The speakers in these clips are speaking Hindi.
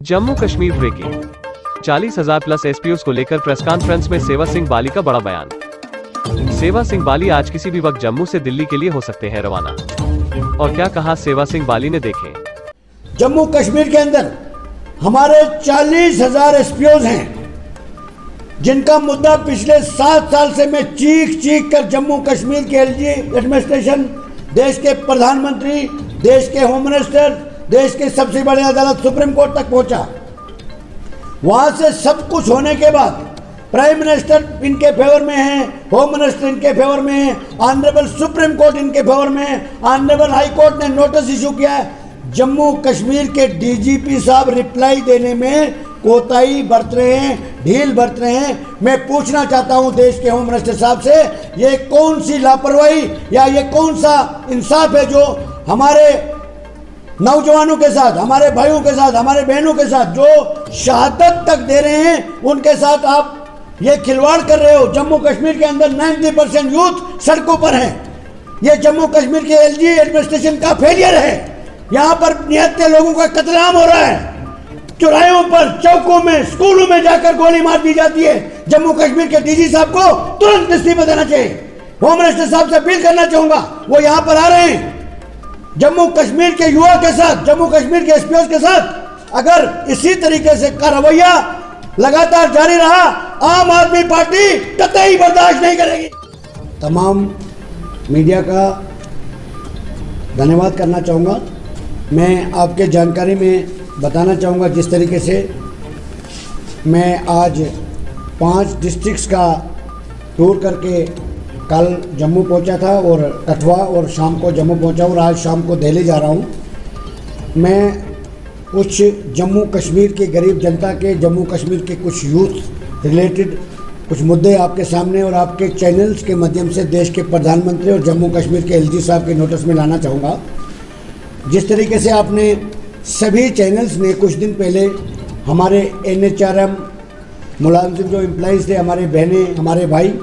जम्मू कश्मीर ब्रेकिंग। 40,000 प्लस एसपीओस को लेकर प्रेस कॉन्फ्रेंस में सेवा सिंह बाली का बड़ा बयान। सेवा सिंह बाली आज किसी भी वक्त जम्मू से दिल्ली के लिए हो सकते हैं रवाना। और क्या कहा सेवा सिंह बाली ने, देखें। जम्मू कश्मीर के अंदर हमारे 40,000 एसपीओस हैं, जिनका मुद्दा पिछले 7 साल से मैं चीख कर जम्मू कश्मीर के एलजी एडमिनिस्ट्रेशन, देश के प्रधानमंत्री, देश के होम मिनिस्टर, देश के सबसे बड़े अदालत सुप्रीम कोर्ट तक पहुंचा। वहां से सब कुछ होने के बाद प्राइम मिनिस्टर इनके फेवर में है, होम मिनिस्टर इनके फेवर में है, ऑनरेबल सुप्रीम कोर्ट इनके फेवर में है, ऑनरेबल हाई कोर्ट ने नोटिस इशू किया है। जम्मू कश्मीर के डीजीपी साहब रिप्लाई देने में कोताही बरत रहे हैं, ढील बरत रहे हैं। मैं पूछना चाहता हूं देश के होम मिनिस्टर साहब से, ये कौन सी लापरवाही या ये कौन सा इंसाफ है जो हमारे नौजवानों के साथ, हमारे भाइयों के साथ, हमारे बहनों के साथ जो शहादत तक दे रहे हैं, उनके साथ आप ये खिलवाड़ कर रहे हो। जम्मू कश्मीर के अंदर 90% यूथ सड़कों पर है। ये जम्मू कश्मीर के एलजी एडमिनिस्ट्रेशन का फेलियर है। यहाँ पर निहत्थे लोगों का कत्लेआम हो रहा है। चौराहों पर, चौकों में, स्कूलों में जाकर गोली मार दी जाती है। जम्मू कश्मीर के डीजी साहब को तुरंत इस्तीफा देना चाहिए। होम मिनिस्टर साहब से अपील करना चाहूंगा, वो यहाँ पर आ रहे हैं, जम्मू कश्मीर के युवा के साथ, जम्मू कश्मीर के एसपीओ के साथ अगर इसी तरीके से का रवैया लगातार जारी रहा, आम आदमी पार्टी कतई बर्दाश्त नहीं करेगी। तमाम मीडिया का धन्यवाद करना चाहूँगा। मैं आपके जानकारी में बताना चाहूँगा, जिस तरीके से मैं आज 5 डिस्ट्रिक्ट्स का टूर करके कल जम्मू पहुंचा था और कठुआ, और शाम को जम्मू पहुंचा और आज शाम को दिल्ली जा रहा हूं। मैं कुछ जम्मू कश्मीर के गरीब जनता के, जम्मू कश्मीर के कुछ यूथ रिलेटेड कुछ मुद्दे आपके सामने और आपके चैनल्स के माध्यम से देश के प्रधानमंत्री और जम्मू कश्मीर के एलजी साहब के नोटिस में लाना चाहूँगा। जिस तरीके से आपने सभी चैनल्स ने कुछ दिन पहले हमारे NHRM मुलाजिम जो एम्प्लॉइज़ थे, हमारे बहनें, हमारे भाई,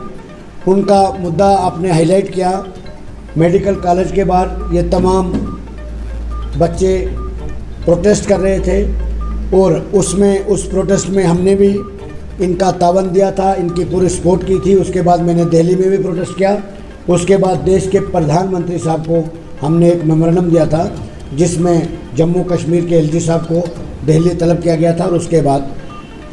उनका मुद्दा आपने हाईलाइट किया। मेडिकल कॉलेज के बाहर ये तमाम बच्चे प्रोटेस्ट कर रहे थे और उस प्रोटेस्ट में हमने भी इनका तावन दिया था, इनकी पूरी सपोर्ट की थी। उसके बाद मैंने दिल्ली में भी प्रोटेस्ट किया। उसके बाद देश के प्रधानमंत्री साहब को हमने एक मेमोरेंडम दिया था, जिसमें जम्मू कश्मीर के एलजी साहब को दिल्ली तलब किया गया था। और उसके बाद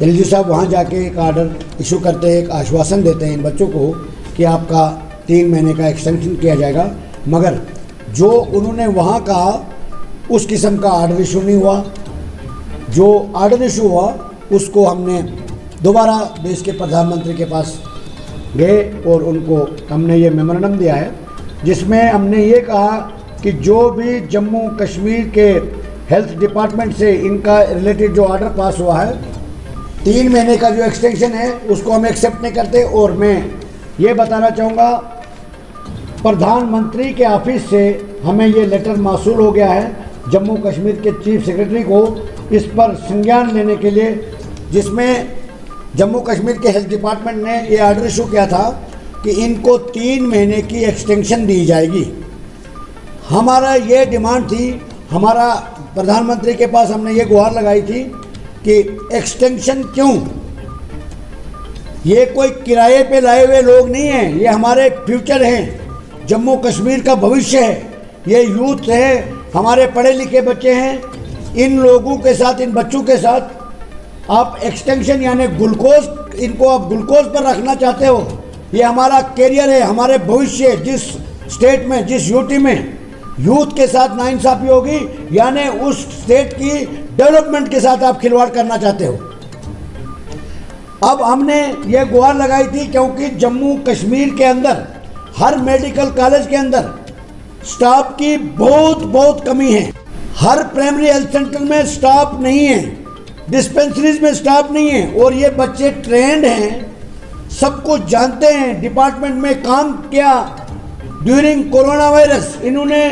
एलजी साहब वहाँ जाके एक आर्डर इशू करते हैं, एक आश्वासन देते हैं इन बच्चों को कि आपका 3 महीने का एक्सटेंशन किया जाएगा। मगर जो उन्होंने वहाँ कहा उस किस्म का आर्डर इशू नहीं हुआ। जो आर्डर इशू हुआ उसको हमने दोबारा देश के प्रधानमंत्री के पास गए और उनको हमने ये मेमोरेंडम दिया है, जिसमें हमने ये कहा कि जो भी जम्मू कश्मीर के हेल्थ डिपार्टमेंट से इनका रिलेटेड जो आर्डर पास हुआ है, 3 महीने का जो एक्सटेंशन है, उसको हम एक्सेप्ट नहीं करते। और मैं ये बताना चाहूँगा, प्रधानमंत्री के ऑफिस से हमें ये लेटर मासूल हो गया है जम्मू कश्मीर के चीफ सेक्रेटरी को इस पर संज्ञान लेने के लिए, जिसमें जम्मू कश्मीर के हेल्थ डिपार्टमेंट ने ये आर्डर इशू किया था कि इनको 3 महीने की एक्सटेंशन दी जाएगी। हमारा ये डिमांड थी, हमारा प्रधानमंत्री के पास हमने ये गुहार लगाई थी कि एक्सटेंशन क्यों? ये कोई किराए पे लाए हुए लोग नहीं हैं, ये हमारे फ्यूचर हैं, जम्मू कश्मीर का भविष्य है, ये यूथ है, हमारे पढ़े लिखे बच्चे हैं। इन लोगों के साथ, इन बच्चों के साथ आप एक्सटेंशन यानी ग्लूकोज, इनको आप ग्लूकोज पर रखना चाहते हो। ये हमारा कैरियर है, हमारे भविष्य, जिस स्टेट में, जिस यूटी में यूथ के साथ नाइंसाफी होगी, यानी उस स्टेट की डेवलपमेंट के साथ आप खिलवाड़ करना चाहते हो। अब हमने ये गुहार लगाई थी क्योंकि जम्मू कश्मीर के अंदर हर मेडिकल कॉलेज के अंदर स्टाफ की बहुत कमी है। हर प्राइमरी हेल्थ सेंटर में स्टाफ नहीं है, डिस्पेंसरीज में स्टाफ नहीं है, और ये बच्चे ट्रेंड हैं, सब कुछ जानते हैं, डिपार्टमेंट में काम किया ड्यूरिंग कोरोना वायरस, इन्होंने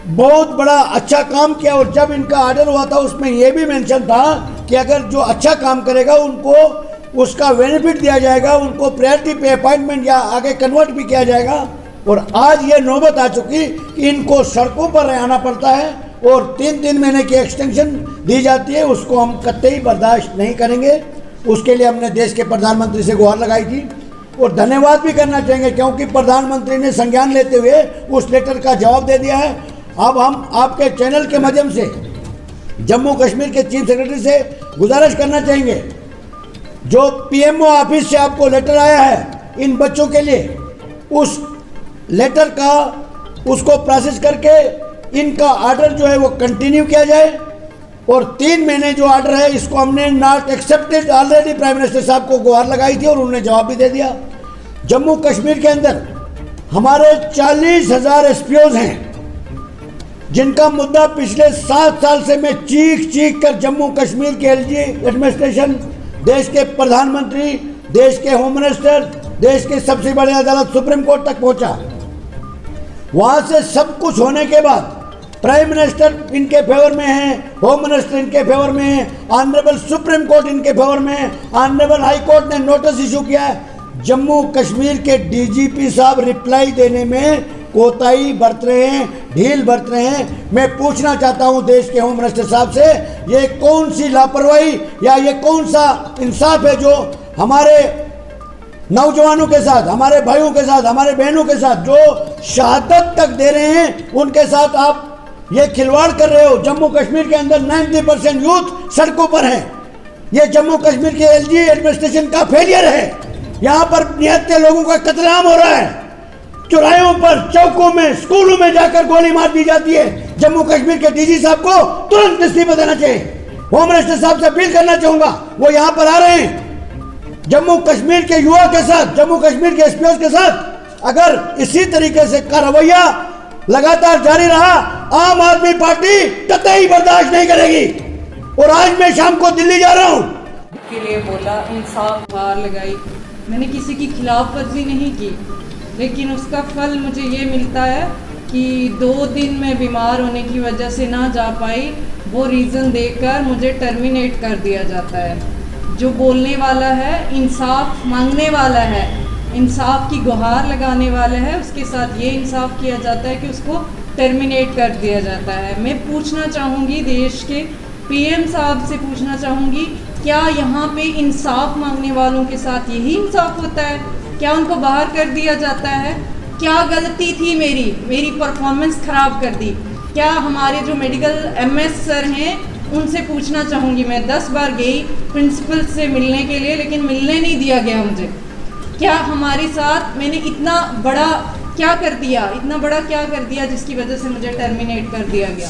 बहुत बड़ा अच्छा काम किया। और जब इनका ऑर्डर हुआ था उसमें यह भी मेंशन था कि अगर जो अच्छा काम करेगा उनको उसका बेनिफिट दिया जाएगा, उनको प्रायोरिटी पे अपॉइंटमेंट या आगे कन्वर्ट भी किया जाएगा। और आज ये नौबत आ चुकी कि इनको सड़कों पर आना पड़ता है और 3-3 महीने की एक्सटेंशन दी जाती है, उसको हम कतई बर्दाश्त नहीं करेंगे। उसके लिए हमने देश के प्रधानमंत्री से गुहार लगाई थी और धन्यवाद भी करना चाहेंगे, क्योंकि प्रधानमंत्री ने संज्ञान लेते हुए उस लेटर का जवाब दे दिया है। अब हम आपके चैनल के माध्यम से जम्मू कश्मीर के चीफ सेक्रेटरी से गुजारिश करना चाहेंगे, जो पीएमओ ऑफिस से आपको लेटर आया है इन बच्चों के लिए, उस लेटर का उसको प्रोसेस करके इनका ऑर्डर जो है वो कंटिन्यू किया जाए। और 3 महीने जो ऑर्डर है इसको हमने not accepted already prime minister साहब को गुहार लगाई थी और उन्होंने जवाब भी दे दिया। जम्मू कश्मीर के अंदर हमारे 40,000 एसपीओज हैं, जिनका मुद्दा पिछले 7 साल से मैं चीख कर जम्मू कश्मीर के एलजी एडमिनिस्ट्रेशन, देश के प्रधानमंत्री, देश के होम मिनिस्टर, देश के सबसे बड़े अदालत सुप्रीम कोर्ट तक पहुंचा। वहां से सब कुछ होने के बाद प्राइम मिनिस्टर इनके फेवर में है, होम मिनिस्टर इनके फेवर में है, ऑनरेबल सुप्रीम कोर्ट इनके फेवर में है, ऑनरेबल हाई कोर्ट ने नोटिस इशू किया है। जम्मू कश्मीर के डीजीपी साहब रिप्लाई देने में कोताही बरत रहे हैं, ढील बरत रहे हैं। मैं पूछना चाहता हूं देश के होम मिनिस्टर साहब से, ये कौन सी लापरवाही या ये कौन सा इंसाफ है जो हमारे नौजवानों के साथ, हमारे भाइयों के साथ, हमारे बहनों के साथ जो शहादत तक दे रहे हैं, उनके साथ आप ये खिलवाड़ कर रहे हो। जम्मू कश्मीर के अंदर 90% यूथ सड़कों पर है। ये जम्मू कश्मीर के एलजी एडमिनिस्ट्रेशन का फेलियर है। यहाँ पर निहत्थे लोगों का कत्लेआम हो रहा है, चौराहों पर, चौकों में, स्कूलों में जाकर गोली मार दी जाती है। जम्मू कश्मीर के डीजी साहब को तुरंत इस्तीफा देना चाहिए। होम मिनिस्टर साहब से अपील करना चाहूंगा, वो यहाँ पर आ रहे हैं जम्मू कश्मीर के युवा के साथ, जम्मू कश्मीर के एसपीओ के साथ। अगर इसी तरीके से का रवैया लगातार जारी रहा, आम आदमी पार्टी कतई बर्दाश्त नहीं करेगी। और आज मैं शाम को दिल्ली जा रहा हूं के लिए बोला, इंसाफ गुहार लगाई। मैंने किसी की खिलाफ वर्जी नहीं की, लेकिन उसका फल मुझे ये मिलता है कि 2 दिन में बीमार होने की वजह से ना जा पाई, वो रीज़न देकर मुझे टर्मिनेट कर दिया जाता है। जो बोलने वाला है, इंसाफ मांगने वाला है, इंसाफ की गुहार लगाने वाला है, उसके साथ ये इंसाफ किया जाता है कि उसको टर्मिनेट कर दिया जाता है। मैं पूछना चाहूँगी, देश के पीएम साहब से पूछना चाहूँगी, क्या यहाँ पे इंसाफ मांगने वालों के साथ यही इंसाफ होता है? क्या उनको बाहर कर दिया जाता है? क्या गलती थी मेरी परफॉर्मेंस ख़राब कर दी? क्या हमारे जो मेडिकल एमएस सर हैं उनसे पूछना चाहूँगी, मैं 10 बार गई प्रिंसिपल से मिलने के लिए, लेकिन मिलने नहीं दिया गया मुझे। क्या हमारे साथ मैंने इतना बड़ा क्या कर दिया जिसकी वजह से मुझे टर्मिनेट कर दिया गया?